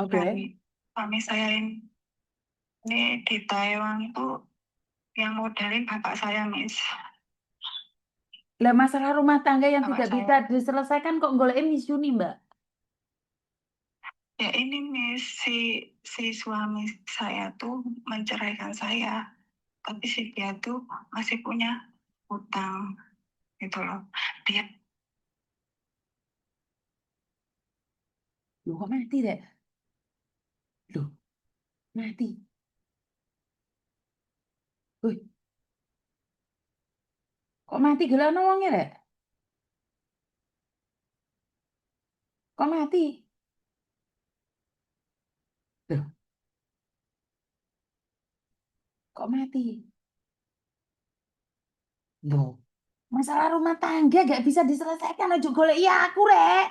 Dan suami saya ini di Taiwan tuh yang modalin bapak saya, Miss. Lah masalah rumah tangga yang Bapak tidak saya. bisa diselesaikan kok golek Miss Yuni, Mbak? Ya ini Miss, si suami saya tuh menceraikan saya, tapi si dia tuh masih punya hutang gitu loh. Dia Loh, kok mati, Dek? Loh, mati. Wih, kok mati gelar wongnya, Dek? Kok mati? Loh, kok mati? Loh, masalah rumah tangga gak bisa diselesaikan aja golek iya aku, Rek.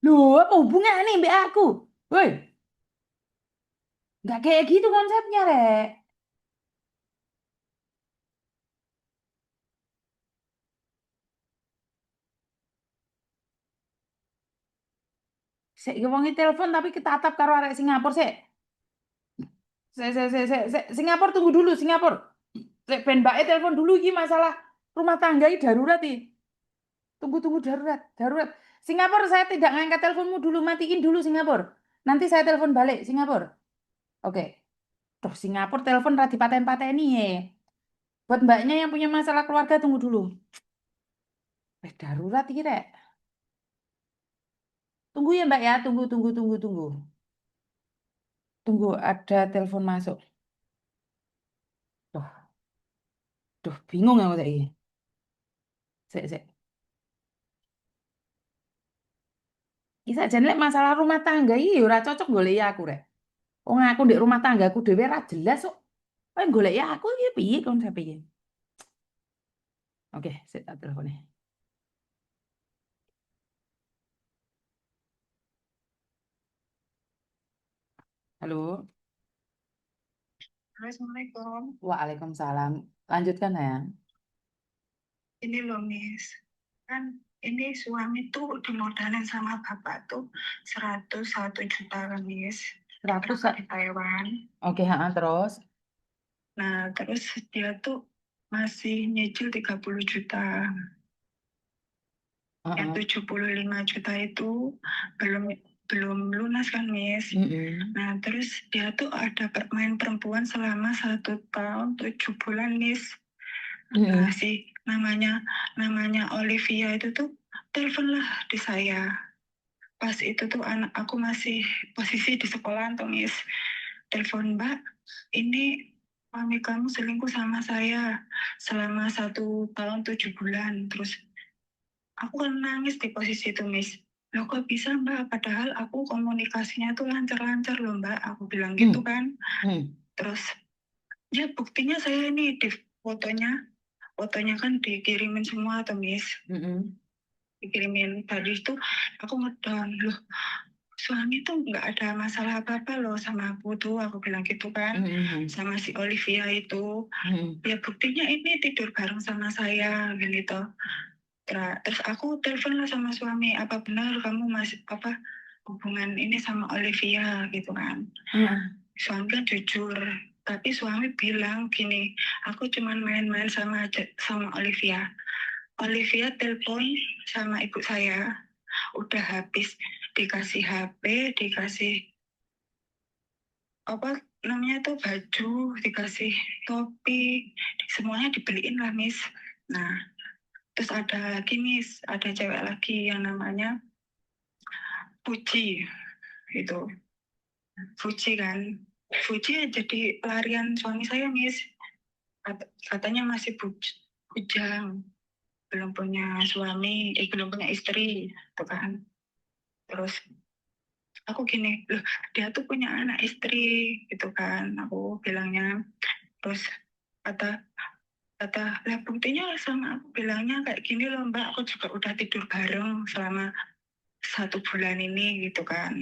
Loh, apa hubungannya mbak aku? Woi, nggak kayak gitu konsepnya, Rek. Sik wongi telepon tapi ketatap karo arek Singapura, sik. Singapura tunggu dulu, Singapura. Sik ben mbake telepon dulu iki masalah rumah tangga ini darurat iki. Tunggu darurat, darurat. Singapura saya tidak ngangkat teleponmu dulu, matiin dulu Singapura. Nanti saya telepon balik Singapura. Oke. Tuh Singapura telepon ra dipaten-pateni ya. Buat mbaknya yang punya masalah keluarga tunggu dulu. Darurat iki, Rek. Tunggu ya, Mbak ya. Tunggu. Tunggu, ada telepon masuk. Duh, bingung aku tadi. Sik. Iki sakjane lek masalah rumah tangga iki ora cocok golek aku, Rek. Wong aku di rumah tanggaku dhewe ora jelas kok. Kok golek aku iki piye konsep iki? Oke, sik tak teleponnya. Halo. Assalamualaikum. Waalaikumsalam. Lanjutkan ya. Ini loh Miss, kan ini suami tuh dimodalin sama bapak tuh 101 juta kan Miss. 100. Di Taiwan. Oke, terus. Nah terus dia tuh masih nyicil 30 juta. Yang 75 juta itu belum lunas kan Miss. Nah terus dia tuh ada main perempuan selama 1 tahun 7 bulan Miss. Nah si namanya Olivia itu tuh teleponlah di saya. Pas itu tuh anak aku masih posisi di sekolah tuh Miss. Telepon, Mbak, ini suami kamu selingkuh sama saya selama 1 tahun 7 bulan. Terus aku kan nangis di posisi itu, Miss. Loh kok bisa Mbak, padahal aku komunikasinya tuh lancar-lancar loh Mbak. Aku bilang gitu kan. Terus ya buktinya saya ini di fotonya kan dikirimin semua tuh Miss. Dikirimin tadi itu aku ngedown loh. Suami tuh nggak ada masalah apa-apa loh sama aku tuh, aku bilang gitu kan. Sama si Olivia itu. Ya buktinya ini tidur bareng sama saya gitu. Terus aku telepon lah sama suami, apa benar kamu masih hubungan ini sama Olivia gitu kan. Suami kan jujur, tapi suami bilang gini, aku cuman main-main sama Olivia. Olivia telepon sama ibu saya, udah habis dikasih HP, dikasih apa namanya tuh baju, dikasih topi, semuanya dibeliin lah Miss. Nah terus ada lagi Miss, ada cewek lagi yang namanya Puji gitu. Puji kan, Puji jadi pelarian suami saya Miss. Katanya masih bujang, belum punya suami, belum punya istri, tuh kan. Terus aku gini, loh dia tuh punya anak istri, gitu kan. Aku bilangnya, terus kata lah buktinya sama aku bilangnya kayak gini loh Mbak, aku juga udah tidur bareng selama 1 bulan ini gitu kan.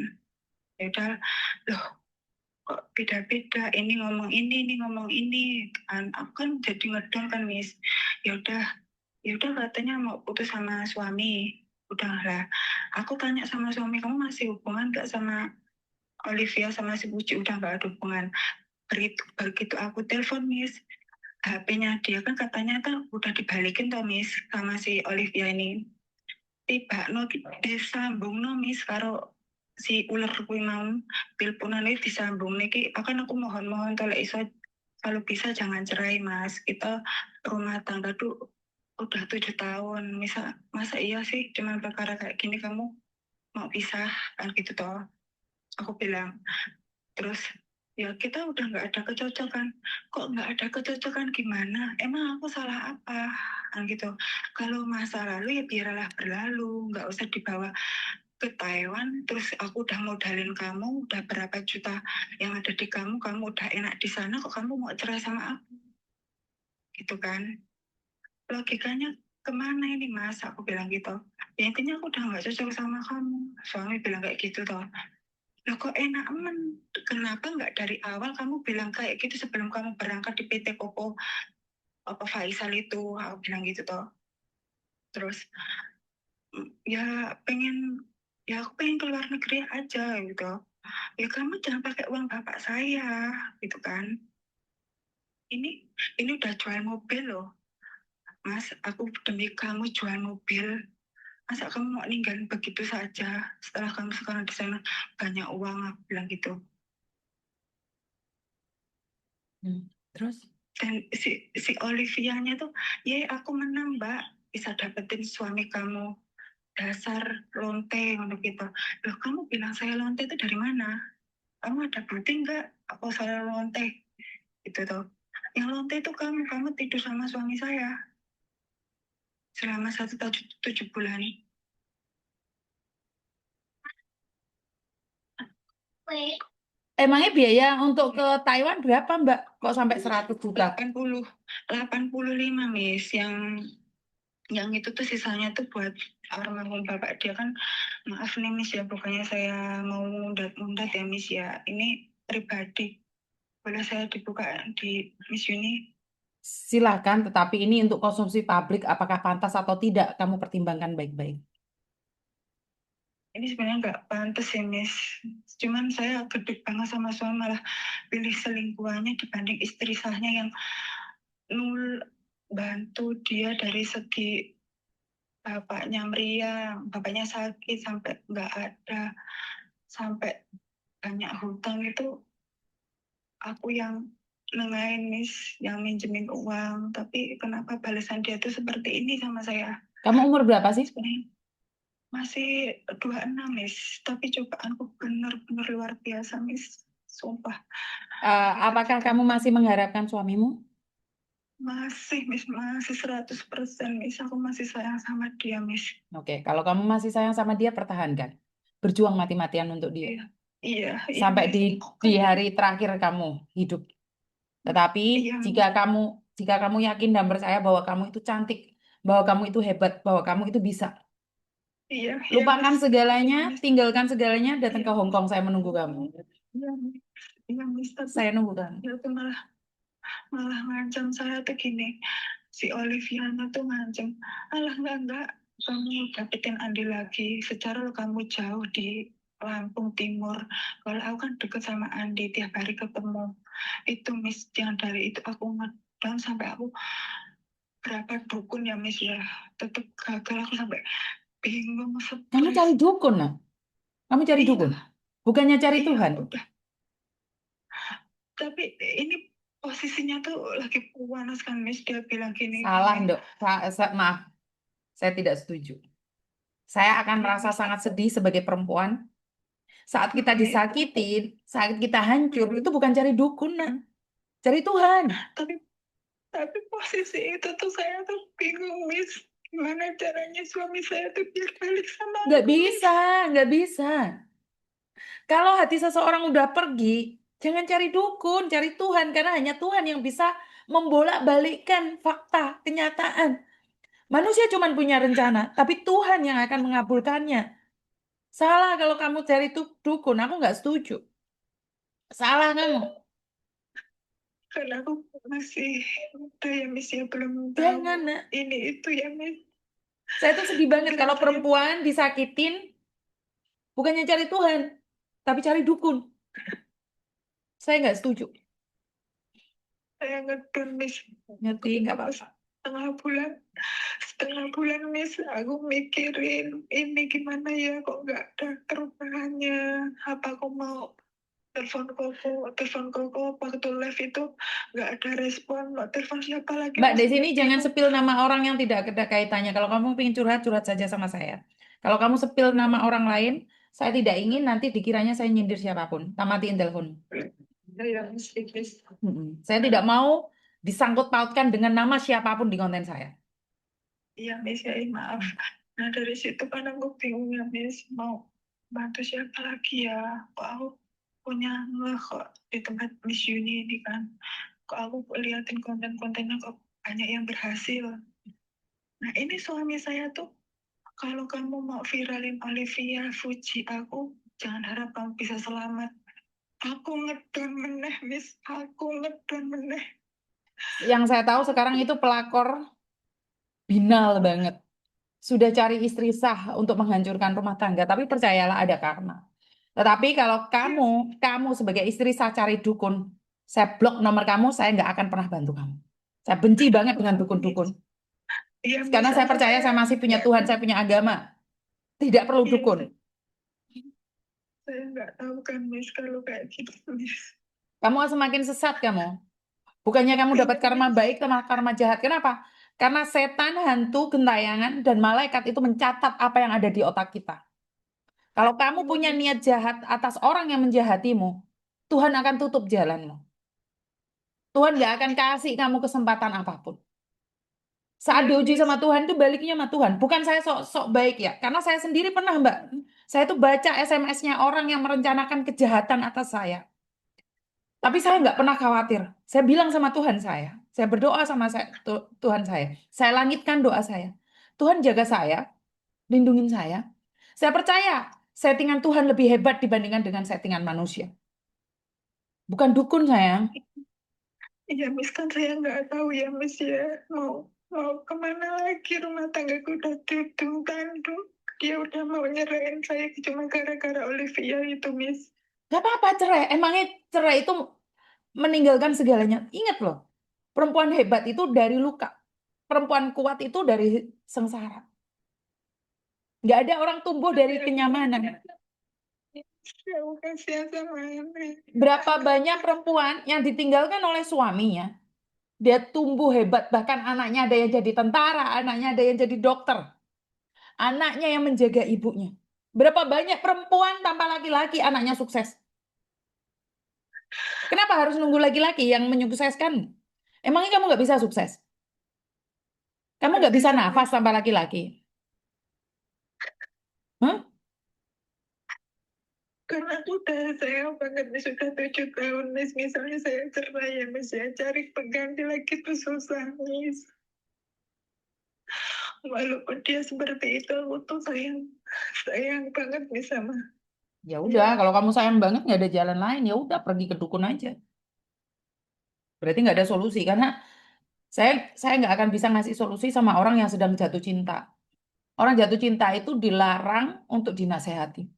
Ya udah, loh kok beda-beda, ini ngomong ini kan. Aku kan jadi ngedon kan Miss. Ya udah katanya mau putus sama suami. udahlah. Aku tanya sama suami, kamu masih hubungan nggak sama Olivia sama si Puji? Udah nggak ada hubungan. Begitu aku telepon Miss, HP-nya dia kan katanya tuh udah dibalikin tuh Miss sama si Olivia ini. Tiba no disambung no Miss karo si ular kuwi mau pilpunan ini disambung niki. Akan aku mohon-mohon tolong iso kalau bisa jangan cerai Mas. Kita rumah tangga tuh udah 7 tahun. Masa iya sih cuma perkara kayak gini kamu mau pisah kan gitu toh. Aku bilang. Terus ya kita udah nggak ada kecocokan. Kok nggak ada kecocokan gimana? Emang aku salah apa? Kan gitu. Kalau masa lalu ya biarlah berlalu, nggak usah dibawa ke Taiwan. Terus aku udah modalin kamu, udah berapa juta yang ada di kamu udah enak di sana, kok kamu mau cerai sama aku? Gitu kan? Logikanya kemana ini Mas? Aku bilang gitu. Ya intinya aku udah nggak cocok sama kamu. Suami bilang kayak gitu toh. Loh kok enak kenapa nggak dari awal kamu bilang kayak gitu sebelum kamu berangkat di PT Koko apa Faisal itu, aku bilang gitu toh. Terus ya aku pengen keluar negeri aja gitu. Ya kamu jangan pakai uang bapak saya gitu kan. Ini udah jual mobil loh. Mas, aku demi kamu jual mobil. Masa kamu mau ninggalin begitu saja setelah kamu sekarang di sana banyak uang, aku bilang gitu. Terus? Dan si Olivia-nya tuh, ya aku menang mbak, bisa dapetin suami kamu. Dasar lonte, ngono gitu. Loh kamu bilang saya lonte itu dari mana? Kamu ada bukti nggak? Apa saya lonte? Gitu tuh. Yang lonte itu kamu tidur sama suami saya selama 7 bulan. Emangnya biaya untuk ke Taiwan berapa, Mbak? Kok sampai 100 juta? 85 Miss, yang itu tuh sisanya tuh buat almarhum bapak dia kan. Maaf nih Miss ya, bukannya saya mau mundat ya Miss ya. Ini pribadi. Boleh saya dibuka di Miss Yuni? Silakan, tetapi ini untuk konsumsi publik, apakah pantas atau tidak, kamu pertimbangkan baik-baik. Ini sebenarnya nggak pantas ya Miss. Cuman saya gede banget sama suami, malah pilih selingkuhannya dibanding istri saya yang nul bantu dia dari segi bapaknya meriang, bapaknya sakit sampai nggak ada, sampai banyak hutang itu aku yang nengahin Miss, yang minjemin uang. Tapi kenapa balasan dia tuh seperti ini sama saya? Kamu umur berapa sih? Sebenarnya masih 26 Miss, tapi cobaanku benar-benar luar biasa Miss, sumpah. Apakah kamu masih mengharapkan suamimu? Masih Miss, masih 100% Miss, aku masih sayang sama dia Miss. Oke, kalau kamu masih sayang sama dia, pertahankan. Berjuang mati-matian untuk dia. Iya, iya, iya Sampai Miss. di hari terakhir kamu hidup. Tetapi Iya jika Miss. kamu yakin dan percaya bahwa kamu itu cantik, bahwa kamu itu hebat, bahwa kamu itu bisa, Iya, iya lupakan Miss. Iya segalanya, Miss. tinggalkan segalanya, datang Iya, ke Hong Kong. Saya menunggu kamu. iya Miss. Iya Miss, tapi Saya nunggu kamu. dia tuh malah malah ngancam saya tuh gini. Si Oliviana tuh ngancam, alah enggak, kamu dapetin Andi lagi. Secara kamu jauh di Lampung Timur. Kalau aku kan deket sama Andi, tiap hari ketemu. Itu Miss, yang dari itu aku ngedown sampai aku berapa dukun ya Miss ya. Tetap gagal, aku sampai bingung, Kamu cari stres. dukun, nah. Kamu cari Iya, dukun. Bukannya cari iya Tuhan. udah. Tapi ini posisinya tuh lagi panas kan Miss, dia bilang gini. Salah, Dok. Maaf, saya tidak setuju. Saya akan Iya, merasa Miss. sangat sedih sebagai perempuan. Saat kita Miss. disakitin, saat kita hancur, itu bukan cari dukun, nah. Cari Tuhan. Tapi posisi itu tuh saya tuh bingung Miss, gimana caranya suami saya tuh biar balik sama Nggak aku Miss. bisa, nggak bisa. Kalau hati seseorang udah pergi, jangan cari dukun, cari Tuhan. Karena hanya Tuhan yang bisa membolak-balikkan fakta, kenyataan. Manusia cuma punya rencana, tapi Tuhan yang akan mengabulkannya. Salah kalau kamu cari dukun, aku nggak setuju. Salah kamu. Karena aku masih muda ya Miss ya, belum tahu Jangan, nak. ini itu ya Miss. Saya tuh sedih banget Akhirnya kalau saya perempuan disakitin, bukannya cari Tuhan, tapi cari dukun. Saya nggak setuju. ngedon Miss. Ngerti, nggak apa-apa. Setengah bulan Miss, aku mikirin ini gimana ya, kok nggak ada perubahannya. Apa aku mau telepon koko waktu live itu nggak ada respon, mau telepon siapa lagi Mbak, di Mas, sini jangan bingung. sepil nama orang yang tidak ada kaitannya. Kalau kamu pengen curhat, curhat saja sama saya. Kalau kamu sepil nama orang lain, saya tidak ingin nanti dikiranya saya nyindir siapapun. Tamatiin telepon. Ya Miss, Miss. Saya tidak mau disangkut pautkan dengan nama siapapun di konten saya. Iya Miss, ya maaf. Nah dari situ kan aku bingung ya Miss, mau bantu siapa lagi ya, kok aku punya ngeh kok di tempat Miss Yuni ini kan, kok aku liatin konten-kontennya kok banyak yang berhasil. Nah ini suami saya tuh, kalau kamu mau viralin Olivia Fuji aku, jangan harap kamu bisa selamat. Aku ngedon meneh Miss, aku ngedon meneh. Yang saya tahu sekarang itu pelakor binal banget. Sudah cari istri sah untuk menghancurkan rumah tangga, tapi percayalah ada karma. Tetapi kalau kamu sebagai istri sah cari dukun, saya blok nomor kamu, saya nggak akan pernah bantu kamu. Saya benci banget dengan dukun-dukun. Iya Karena Miss, saya aku percaya saya masih punya Tuhan, saya punya agama. Tidak perlu iya, dukun. saya nggak tahu kan Miss kalau kayak gitu Miss. Kamu semakin sesat kamu. Bukannya kamu dapat Iya karma Miss. baik, malah karma jahat. Kenapa? Karena setan, hantu, gentayangan, dan malaikat itu mencatat apa yang ada di otak kita. Kalau kamu Iya punya Miss. niat jahat atas orang yang menjahatimu, Tuhan akan tutup jalanmu. Tuhan nggak akan kasih kamu kesempatan apapun. Saat Iya diuji Miss. sama Tuhan itu baliknya sama Tuhan. Bukan saya sok-sok baik ya. Karena saya sendiri pernah, Mbak. Saya tuh baca SMS-nya orang yang merencanakan kejahatan atas saya. Tapi saya nggak pernah khawatir. Saya bilang sama Tuhan saya. Saya berdoa sama Tuhan saya. Saya langitkan doa saya. Tuhan jaga saya, lindungin saya. Saya percaya settingan Tuhan lebih hebat dibandingkan dengan settingan manusia. Bukan dukun sayang. Iya Miss, kan saya nggak tahu ya Miss ya, mau mau kemana lagi, rumah tanggaku udah tudung tandung. Dia udah mau nyerahin saya cuma gara-gara Olivia itu Miss. Gak apa-apa cerai. Emangnya cerai itu meninggalkan segalanya. Ingat loh, perempuan hebat itu dari luka. Perempuan kuat itu dari sengsara. Nggak ada orang tumbuh dari kenyamanan. Aku kasihan sama ini. Berapa banyak perempuan yang ditinggalkan oleh suaminya, dia tumbuh hebat, bahkan anaknya ada yang jadi tentara, anaknya ada yang jadi dokter, anaknya yang menjaga ibunya. Berapa banyak perempuan tanpa laki-laki anaknya sukses? Kenapa harus nunggu laki-laki yang menyukseskan? Emangnya kamu nggak bisa sukses? Kamu Nggak nggak bisa bisa nafas Miss. tanpa laki-laki? Hah? Karena aku udah sayang banget Miss, sudah 7 tahun Miss. Misalnya saya cerai ya Miss ya, cari pengganti lagi tuh susah Miss. Walaupun dia seperti itu, aku tuh sayang banget Miss sama Ya udah, dia. kalau kamu sayang banget nggak ada jalan lain, ya udah pergi ke dukun aja. Berarti nggak ada solusi karena saya nggak akan bisa ngasih solusi sama orang yang sedang jatuh cinta. Orang jatuh cinta itu dilarang untuk dinasehati.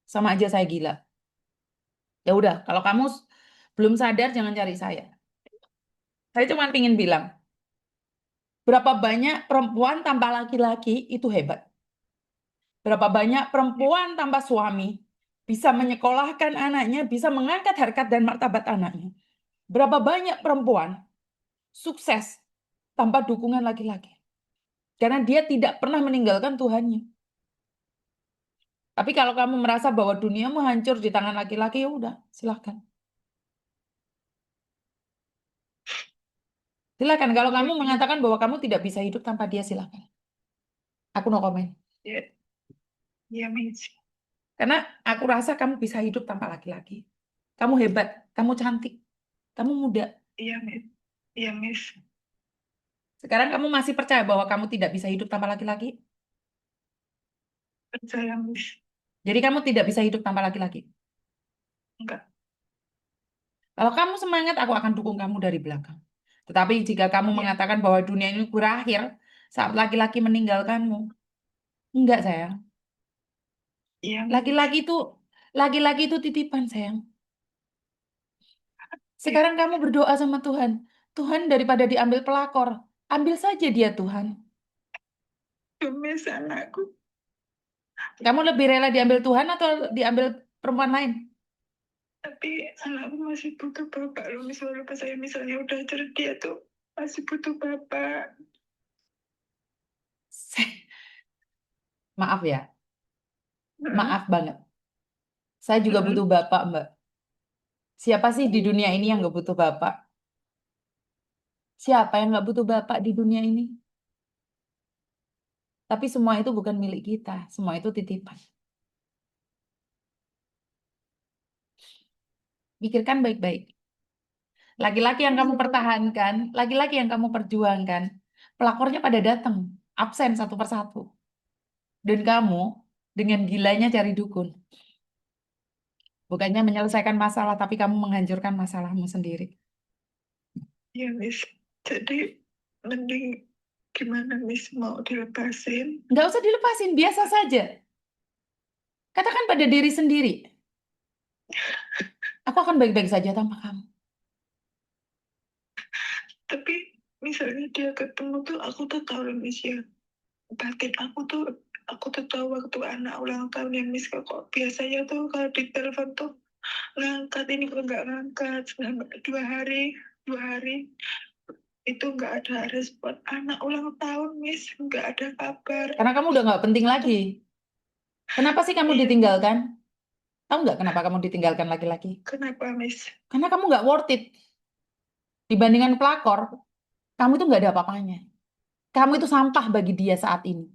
Sama aja saya gila. Ya udah, kalau kamu belum sadar jangan cari saya. Saya cuma ingin bilang, berapa banyak perempuan tanpa laki-laki itu hebat. Berapa banyak perempuan tanpa suami bisa menyekolahkan anaknya, bisa mengangkat harkat dan martabat anaknya. Berapa banyak perempuan sukses tanpa dukungan laki-laki. Karena dia tidak pernah meninggalkan Tuhannya. Tapi kalau kamu merasa bahwa duniamu hancur di tangan laki-laki, ya udah, silahkan. Silakan. Kalau kamu mengatakan bahwa kamu tidak bisa hidup tanpa dia, silakan. Aku no komen. Ya, ya Miss. Karena aku rasa kamu bisa hidup tanpa laki-laki. Kamu hebat, kamu cantik, kamu muda. Iya Miss. Iya Miss. Sekarang kamu masih percaya bahwa kamu tidak bisa hidup tanpa laki-laki? Percaya Miss. Jadi kamu tidak bisa hidup tanpa laki-laki. Enggak. Kalau kamu semangat, aku akan dukung kamu dari belakang. Tetapi jika kamu Iya. mengatakan bahwa dunia ini berakhir, saat laki-laki meninggalkanmu. Enggak, sayang. Iya, Miss. Laki-laki itu titipan, sayang. Sekarang kamu berdoa sama Tuhan. Tuhan, daripada diambil pelakor, ambil saja dia, Tuhan. Demi anakku. Kamu lebih rela diambil Tuhan atau diambil perempuan lain? Tapi anakku masih butuh bapak loh, misalnya pas saya misalnya udah cerdia tuh masih butuh bapak. Maaf ya, Hmm. maaf banget. Saya juga butuh bapak, Mbak. Siapa sih di dunia ini yang gak butuh bapak? Siapa yang gak butuh bapak di dunia ini? Tapi semua itu bukan milik kita. Semua itu titipan. Pikirkan baik-baik. Laki-laki yang kamu pertahankan, laki-laki yang kamu perjuangkan, pelakornya pada datang, absen satu persatu. Dan kamu dengan gilanya cari dukun. Bukannya menyelesaikan masalah, tapi kamu menghancurkan masalahmu sendiri. Ya, Miss. Jadi mending gimana, Miss, mau dilepasin? Nggak usah dilepasin, biasa saja. Katakan pada diri sendiri, aku akan baik-baik saja tanpa kamu. Tapi misalnya dia ketemu tuh aku tuh tahu loh, Miss, ya. Batin aku tuh tahu waktu anak ulang tahun yang Miss, kok biasanya tuh kalau di telepon tuh ngangkat, ini kok nggak ngangkat selama 2 hari itu nggak ada respon. Anak ulang tahun, Miss, nggak ada kabar. Karena kamu udah nggak penting lagi. Kenapa sih kamu Iya, ditinggalkan? Tahu nggak kenapa kamu ditinggalkan laki-laki? kenapa, Miss? Karena kamu nggak worth it. Dibandingkan pelakor, kamu itu nggak ada apa-apanya. Kamu itu sampah bagi dia saat ini.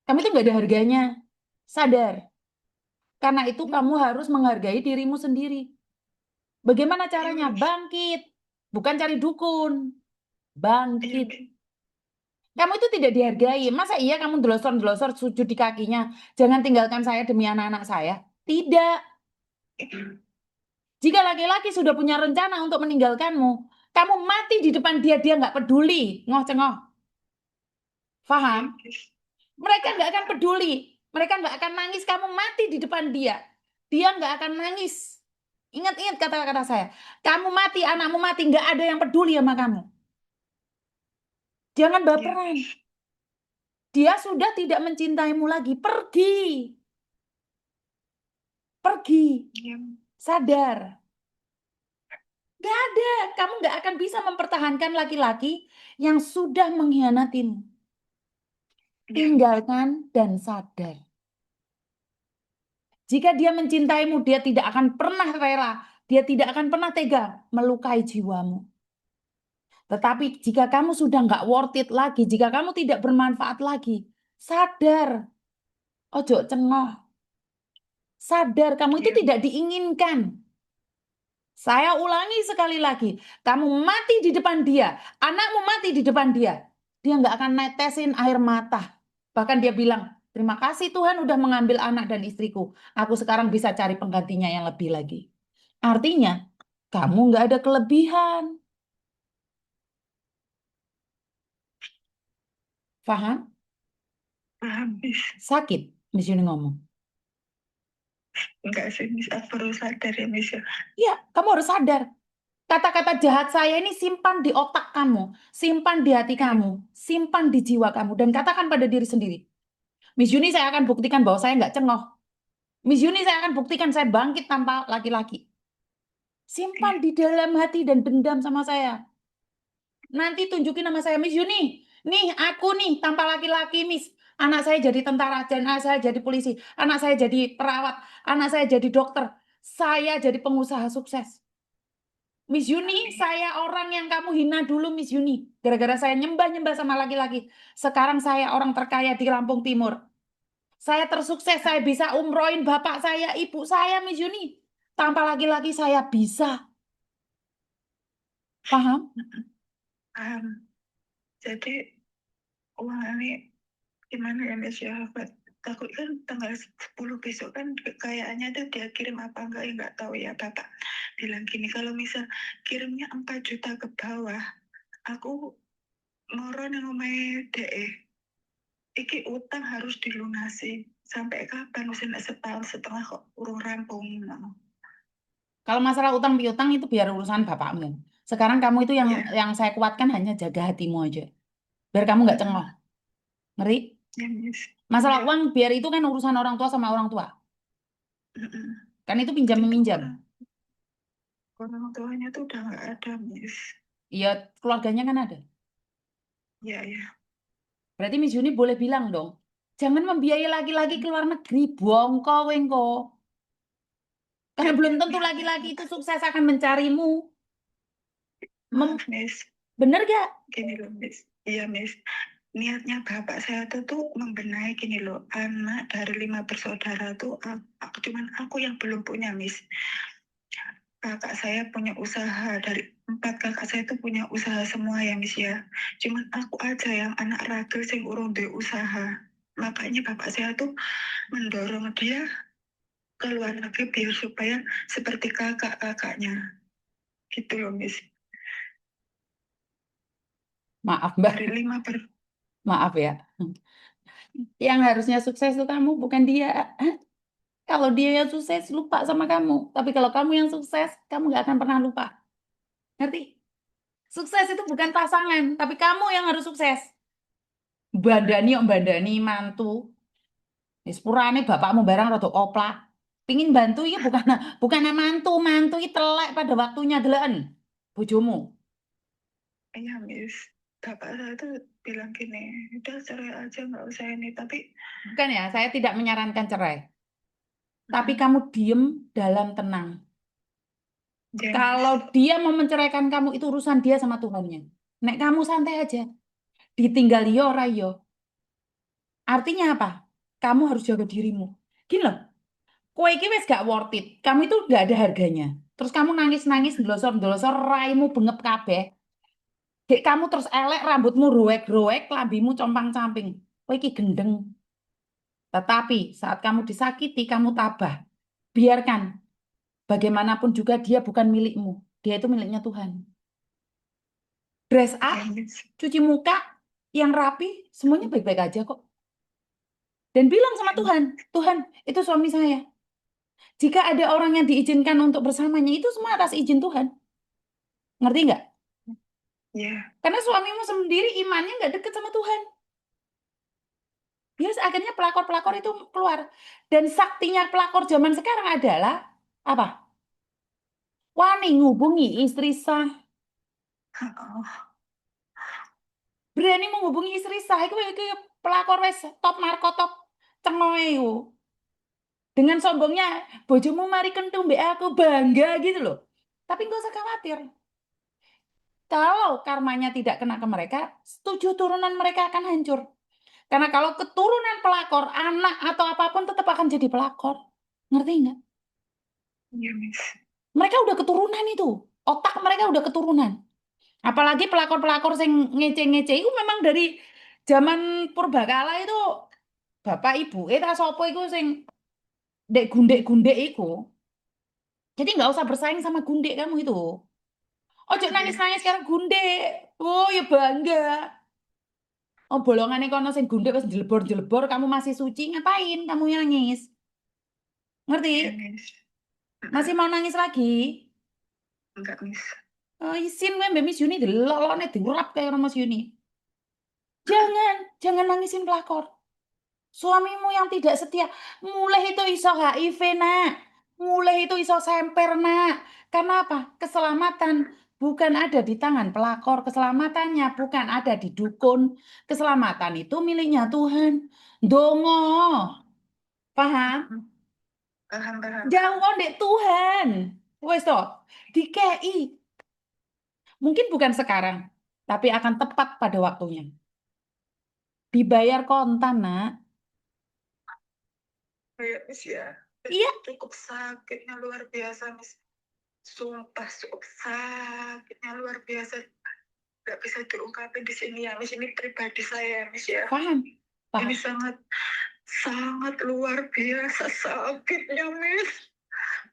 Kamu itu nggak ada harganya. Sadar. Karena itu kamu harus menghargai dirimu sendiri. Bagaimana caranya? Iya, Miss. Bangkit. Bukan cari dukun. Iya, Bangkit. Miss. Kamu itu tidak dihargai. Masa iya kamu delosor-delosor sujud di kakinya? Jangan tinggalkan saya demi anak-anak saya. Tidak. Jika laki-laki sudah punya rencana untuk meninggalkanmu, kamu mati di depan dia, dia nggak peduli. Ngoh-cengoh. Iya, Paham? Miss. Mereka nggak akan peduli. Mereka nggak akan nangis. Kamu mati di depan dia. Dia nggak akan nangis. Ingat-ingat kata-kata saya. Kamu mati, anakmu mati, nggak ada yang peduli sama kamu. Jangan Iya, baperan. Miss. Dia sudah tidak mencintaimu lagi. Pergi. Pergi. Iya, Sadar. Nggak ada. Kamu nggak akan bisa mempertahankan laki-laki yang sudah mengkhianatimu. iya. Tinggalkan dan sadar. Jika dia mencintaimu, dia tidak akan pernah rela. Dia tidak akan pernah tega melukai jiwamu. Tetapi jika kamu sudah nggak worth it lagi, jika kamu tidak bermanfaat lagi, sadar. Ojo cengoh. Sadar kamu itu Iya. tidak diinginkan. Saya ulangi sekali lagi. Kamu mati di depan dia. Anakmu mati di depan dia. Dia nggak akan netesin air mata. Bahkan dia bilang, terima kasih Tuhan udah mengambil anak dan istriku. Aku sekarang bisa cari penggantinya yang lebih lagi. Artinya, kamu nggak ada kelebihan. Paham? Paham, Miss. Sakit, Miss Yuni ngomong. Enggak sih, Miss. Aku perlu sadar ya, Miss, ya. Iya, kamu harus sadar. Kata-kata jahat saya ini simpan di otak kamu, simpan di hati kamu, simpan di jiwa kamu, dan katakan pada diri sendiri. Miss Yuni saya akan buktikan bahwa saya nggak cengoh. Miss Yuni saya akan buktikan saya bangkit tanpa laki-laki. Simpan di dalam hati dan dendam sama saya. Nanti tunjukin nama saya, Miss Yuni. Nih, aku nih, tanpa laki-laki, Miss. Anak saya jadi tentara, anak saya jadi polisi, anak saya jadi perawat, anak saya jadi dokter, saya jadi pengusaha sukses. Miss Yuni, saya orang yang kamu hina dulu, Miss Yuni. Gara-gara saya nyembah-nyembah sama laki-laki. Sekarang saya orang terkaya di Lampung Timur. Saya tersukses, saya bisa umrohin bapak saya, ibu saya, Miss Yuni. Tanpa laki-laki saya bisa. Paham? Paham. Jadi uang ini gimana ya, Miss, ya? Takut kan tanggal 10 besok kan kekayaannya tuh dia kirim apa enggak, ya nggak tahu ya. Bapak bilang gini, kalau misal kirimnya 4 juta ke bawah, aku moro nang omahe dhek. Iki utang harus dilunasi. Sampai kapan? Wis nek setahun setengah kok urung rampung. Kalau masalah utang piutang itu biar urusan bapakmu. Sekarang kamu itu Ya, yang saya kuatkan hanya jaga hatimu aja. Biar kamu nggak cengok. Ngerti? ya, Miss. Masalah Ya, uang biar itu kan urusan orang tua sama orang tua. Kan itu pinjam itu meminjam. orang tuanya tuh udah nggak ada, Miss. Iya, keluarganya kan ada. Ya, ya. Berarti Miss Yuni boleh bilang dong, jangan membiayai laki-laki ke luar negeri, bongko wengko. Karena belum tentu laki-laki itu sukses akan mencarimu. Maaf, Miss. Bener gak? Gini loh, Miss. Iya, Miss. Niatnya bapak saya tuh membenahi gini loh. Anak dari 5 bersaudara tuh cuman aku yang belum punya, Miss. Kakak saya punya usaha, dari 4 kakak saya tuh punya usaha semua ya, Miss ya. Cuman aku aja yang anak ragil sing urung duwe usaha. Makanya bapak saya tuh mendorong dia ke luar negeri biar supaya seperti kakak-kakaknya. Gitu loh, Miss. Maaf Mbak, Dari 5 maaf ya. Yang harusnya sukses itu kamu, bukan dia. Kalau dia yang sukses, lupa sama kamu. Tapi kalau kamu yang sukses, kamu nggak akan pernah lupa. Ngerti? Sukses itu bukan pasangan, tapi kamu yang harus sukses. Bandani mantu. Sepurane bapakmu barang rada oplak. Pingin bantu ya bukan mantu, mantu itu telek pada waktunya delen. Bojomu. Iya, Miss. Bapak saya tuh bilang gini, udah cerai aja nggak usah ini. Tapi Bukan ya, saya tidak menyarankan cerai. Tapi kamu diem dalam tenang. Kalau dia mau menceraikan kamu itu urusan dia sama Tuhannya. Nek kamu santai aja. Ditinggal yo ora yo. Artinya apa? Kamu harus jaga dirimu. Gini loh, kowe iki wis gak worth it. Kamu itu gak ada harganya. Terus kamu nangis-nangis, ndelosor-ndelosor, raimu bengep kabeh. Dek kamu terus elek, rambutmu ruwek-ruwek, lambimu compang-camping. Kowe iki gendeng. Tetapi saat kamu disakiti, kamu tabah. Biarkan. Bagaimanapun juga dia bukan milikmu. Dia itu miliknya Tuhan. Dress up, cuci muka, yang rapi, semuanya baik-baik aja kok. Dan bilang sama Tuhan, Tuhan, itu suami saya. Jika ada orang yang diizinkan untuk bersamanya, itu semua atas izin Tuhan. Ngerti nggak? Iya. Karena suamimu sendiri imannya nggak deket sama Tuhan. Bias akhirnya pelakor-pelakor itu keluar. Dan saktinya pelakor zaman sekarang adalah apa? Wani ngubungi istri sah. Berani menghubungi istri sah. Itu pelakor wes top markotop cengoe iku. Dengan sombongnya, bojomu mari kentu mbak aku bangga gitu loh. Tapi nggak usah khawatir. Kalau karmanya tidak kena ke mereka, setuju turunan mereka akan hancur. Karena kalau keturunan pelakor, anak atau apapun tetap akan jadi pelakor. Ngerti nggak? Iya, Miss. Mereka udah keturunan itu. Otak mereka udah keturunan. Apalagi pelakor-pelakor yang ngece-ngece itu memang dari zaman purbakala itu bapak ibu eta sopo itu sing dek gundek-gundek itu. Jadi nggak usah bersaing sama gundek kamu itu. Ojo nangis-nangis sekarang gundek. Oh ya bangga. Oh bolongannya kono sing gundek wis jelebor-jelebor kamu masih suci ngapain kamu yang nangis? Ngerti? Iya, Miss. Masih mau nangis lagi? Enggak, Miss. Oh, isin gue Mbak Miss Yuni delolone diurap kayak orang Mas Yuni. Jangan nangisin pelakor. Suamimu yang tidak setia, mulai itu iso HIV nak, mulai itu iso semper nak. Karena apa? Keselamatan bukan ada di tangan pelakor, keselamatannya bukan ada di dukun. Keselamatan itu miliknya Tuhan. Dongo, paham? Paham. Jauh ndek Tuhan. Wes toh, dikei. Mungkin bukan sekarang, tapi akan tepat pada waktunya. Dibayar kontan, nak. Kayak, Miss ya. Iya. Cukup sakitnya luar biasa, Miss. Sumpah cukup sakitnya luar biasa. Gak bisa diungkapin di sini ya, Miss. Ini pribadi saya, Miss ya. Paham. Ini sangat luar biasa sakitnya, Miss.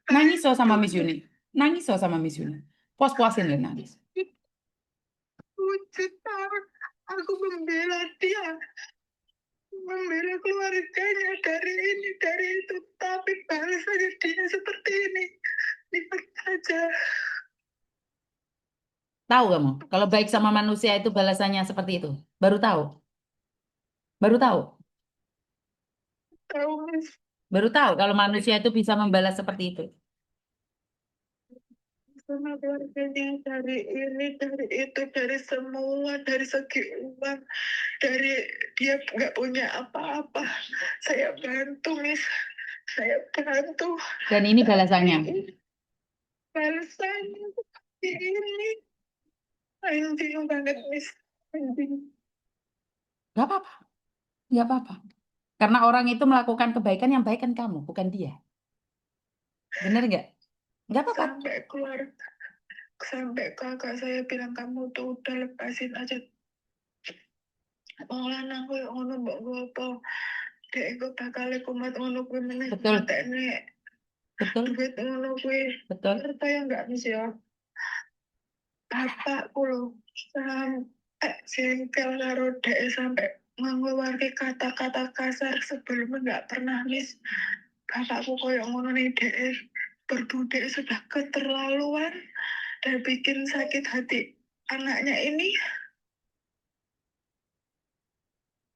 Nangis so sama Miss Yuni. Nangis so sama Miss Yuni. Puas-puasin ya nangis. Puji Tuhan. Aku membela dia, membela keluarganya dari ini, dari itu. Tapi balasannya dia seperti ini. Lihat saja. Tahu kamu, kalau baik sama manusia itu balasannya seperti itu. Baru tahu. Baru tahu. Tahu, Mas. Baru tahu kalau manusia itu bisa membalas seperti itu. Sama keluarganya dari ini, dari itu, dari semua, dari segi uang, dari dia nggak punya apa-apa. Saya bantu, Miss. Saya bantu. Dan ini balasannya. Balasannya seperti ini. Anjing banget, Miss. Anjing. Gak apa-apa. Gak apa-apa. Karena orang itu melakukan kebaikan yang baik kan kamu, bukan dia. Bener nggak? Nggak apa-apa. Sampai keluar, sampai kakak saya bilang, kamu tuh udah lepasin aja. Wong lanang koyo ngono mbok nggo apa? Dek iku bakal kumat ngono kuwi meneh. Betul. Tekne Betul. duit ngono kuwi. Betul. Percaya nggak, Miss, ya? Bapakku loh sampai jengkel karo dek, sampai mengeluarkan kata-kata kasar sebelumnya nggak pernah, Miss. Bapakku koyo ngono nih, dek berbudek sudah keterlaluan dan bikin sakit hati anaknya ini.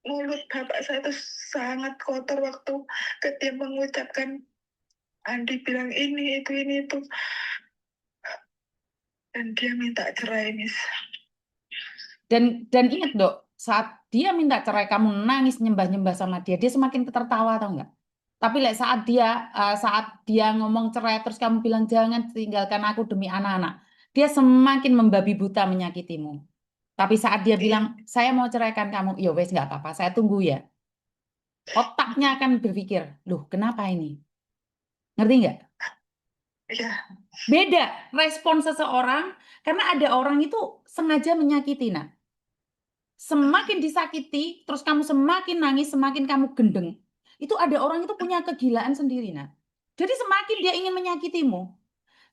Mulut bapak saya itu sangat kotor waktu ketika mengucapkan Andi bilang ini itu, dan dia minta cerai, Miss. Dan ingat dok, saat dia minta cerai kamu nangis nyembah-nyembah sama dia semakin tertawa atau enggak? Tapi saat dia ngomong cerai terus kamu bilang jangan tinggalkan aku demi anak-anak, dia semakin membabi buta menyakitimu. Tapi saat dia bilang saya mau ceraikan kamu, ya wes nggak apa-apa, saya tunggu ya. Otaknya akan berpikir, loh kenapa ini? Ngerti nggak? Iya. Beda respon seseorang karena ada orang itu sengaja menyakiti, nah. Semakin disakiti, terus kamu semakin nangis, semakin kamu gendeng. Itu ada orang itu punya kegilaan sendiri, nah. Jadi semakin dia ingin menyakitimu.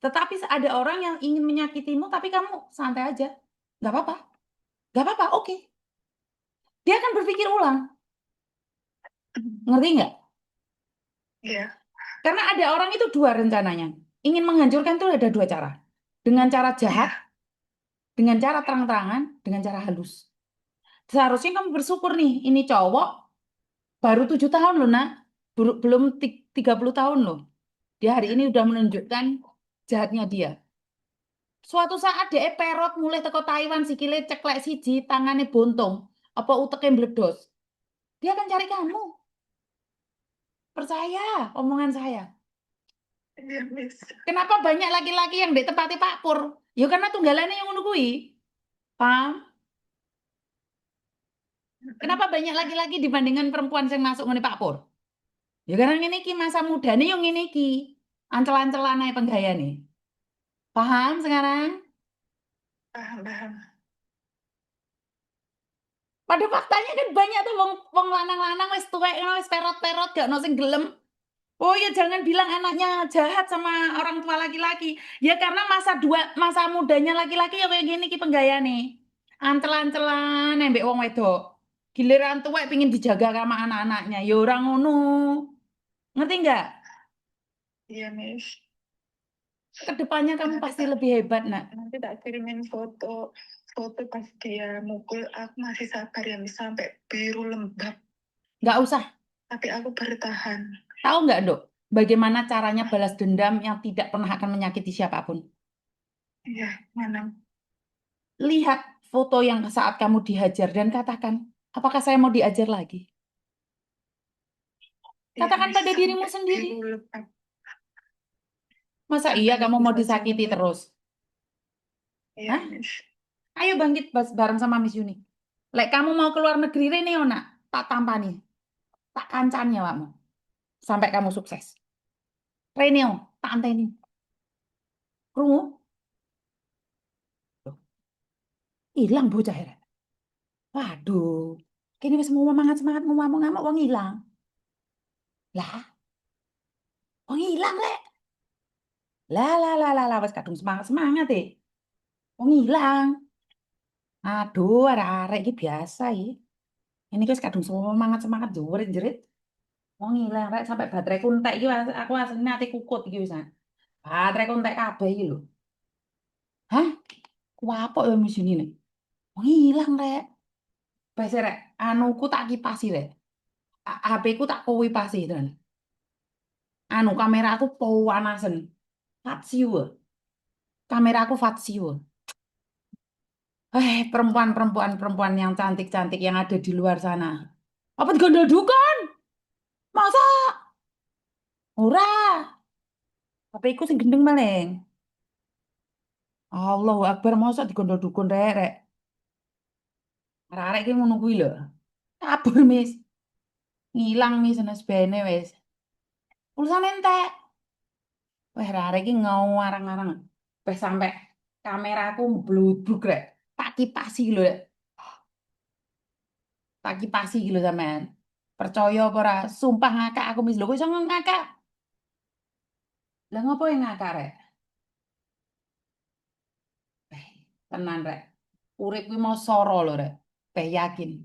Tetapi ada orang yang ingin menyakitimu, tapi kamu santai aja. Nggak apa-apa. Nggak apa-apa, oke. Dia akan berpikir ulang. Ngerti nggak? Iya. Karena ada orang itu dua rencananya. Ingin menghancurkan itu ada dua cara. Dengan cara jahat, dengan cara terang-terangan, dengan cara halus. Seharusnya kamu bersyukur nih, ini cowok baru 7 tahun loh, nak. Belum 30 tahun loh. Dia hari ini udah menunjukkan jahatnya dia. Suatu saat dia perot mulai teko Taiwan, sikile ceklek siji, tangannya buntung, apa uteknya meledos. Dia akan cari kamu. Percaya omongan saya. Iya, Miss. Kenapa banyak laki-laki yang di tempatnya Pak Pur? Ya karena tunggalannya yang ngono kuwi. Paham? Kenapa banyak laki-laki dibandingkan perempuan yang masuk ngene Pak Pur? Ya karena ini ki masa muda nih yang ini ki. Ancel-ancelan ae penggayane. Paham sekarang? Paham. Pada faktanya kan banyak tuh wong lanang-lanang wis tuwek wis perot-perot gak ono sing gelem. Oh ya jangan bilang anaknya jahat sama orang tua laki-laki. Ya karena masa mudanya laki-laki ya kayak gini ki penggayane. Ancel-ancelan mbek wong wedok. Giliran tuwek pingin dijaga sama anak-anaknya. Ya orang ngono. Ngerti nggak? Iya, Miss. Kedepannya kamu pasti lebih hebat, nak. Nanti tak kirimin foto pas dia mukul. Aku masih sabar ya, Miss, sampai biru lembab. Nggak usah. Tapi aku bertahan. Tahu nggak, Dok? Bagaimana caranya balas dendam yang tidak pernah akan menyakiti siapapun? Iya, mana? Lihat foto yang saat kamu dihajar dan katakan, apakah saya mau diajar lagi? Iya, Katakan Miss, pada dirimu sampai sendiri. biru lembab. Masa Sampai iya kamu nggak mau bisa disakiti jenguk. terus? Iya, Hah? Miss. Ayo bangkit bareng sama Miss Yuni. Lek kamu mau keluar negeri Rene, nak, tak tampani. Tak kancani awakmu. Sampai kamu sukses. Rene, tak anteni. Krungu? Hilang bocah ya. Waduh. Kini wis mau semangat ngomong-ngomong wong hilang. Lah, wong hilang lek. Lah, wis kadung semangat deh. Wong hilang. Aduh, arek-arek iki biasa iki. Ini wis kadung semangat-semangat jerit-jerit. Wong ilang rek sampai baterai entek iki aku asline ati kukut iki wis. Baterai entek kabeh iki lho. Hah? Kuapok ya mesin ini. Wong ilang rek. Wes rek, anuku tak kipasi rek. HP ku tak kowi pasi tenan. Anu kameraku panasen. Fatsiu. Kameraku fatsiu. Perempuan-perempuan yang cantik-cantik yang ada di luar sana. Apa digondol dukun? Masa? Ora. HP ku sing gendeng maling. Allahu Akbar, masa digondol dukun rek rek. Arek-arek iki ngono kuwi lho. Kabur, Mis. Ngilang Mis senes bene wis. Pulsane entek. Wah, arek iki ngau arang-arang. Wis sampe kameraku mbludruk rek. Tak kipasi lho rek. Tak kipasi lho sampean. Percaya apa ora? Sumpah ngakak aku Mis. Lho kok iso ngakak? Lah ngopo yang ngakak rek? Eh, tenan rek. Urip kuwi mau soro lho rek. Peh yakin.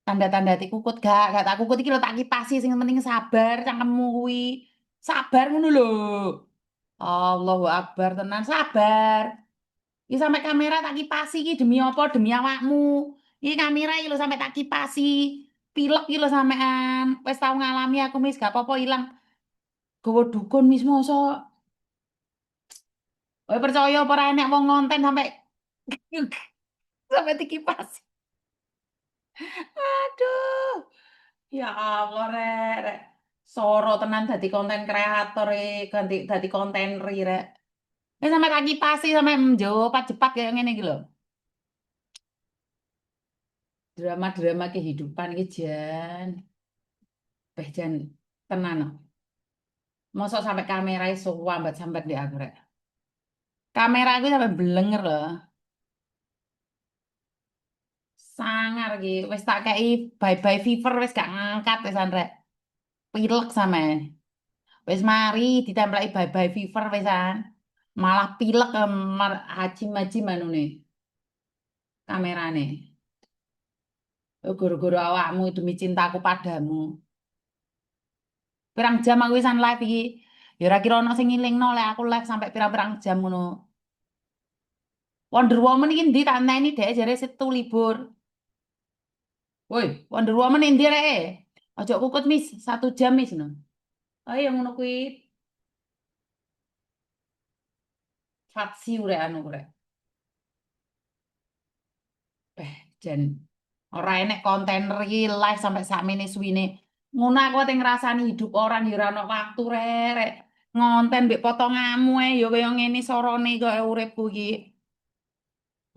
Tanda-tanda hati kukut gak tak kukut iki lho tak kipasi sing penting sabar cangkemmu kuwi. Sabar ngono lho. Allahu Akbar tenan sabar. Iki sampe kamera tak kipasi iki demi apa? Demi awakmu. Iki kamera iki lho sampe tak kipasi. Pilek iki lho sampean. Wis tau ngalami aku Mis gak apa-apa ilang. Gawa dukun Mis mosok. Kowe percaya apa ora enek wong ngonten sampe sampe dikipasi. Aduh. Ya Allah rek, rek. Soro tenan dadi konten kreator ganti dadi kontener iki, rek. Sampe tak kipasi sampe njowo Jepat kayak ngene iki lho. Drama-drama kehidupan iki jan. Jan tenan. Mosok sampe kamera iso sambat-sambat di aku rek. Kamera aku sampe blenger loh. Sangar iki wis tak kei bye-bye fever wis gak ngangkat wis rek. Pilek sampean. Wis mari ditempelki bye-bye fever wisan. Malah pilek hajim-hajim anune. Kamerane. Guru-guru awakmu demi cintaku padamu. Pirang jam aku wisan live iki. Ya ora kira ono sing ngilingno lek aku live sampai pirang-pirang jam ngono. Wonder Woman iki ndi tak enteni dhek jare Setu libur. Woi, Wonder Woman ndi rek? Ojo kukut Mis, 1 jam Mis no. Ayo ngono kuwi. Fatsi urek anu urek. Jan ora enek kontainer iki live sampai sakmene suwine. Ngono aku ate ngrasani hidup orang ya ora ono waktu rek. Ngonten mbek potonganmu ya kaya ngene sorone kaya uripku iki.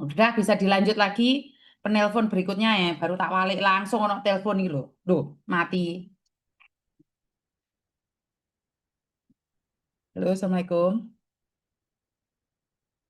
Udah bisa dilanjut lagi penelpon berikutnya ya, baru tak balik langsung ono telepon iki lho. Loh, mati. Halo, Assalamualaikum.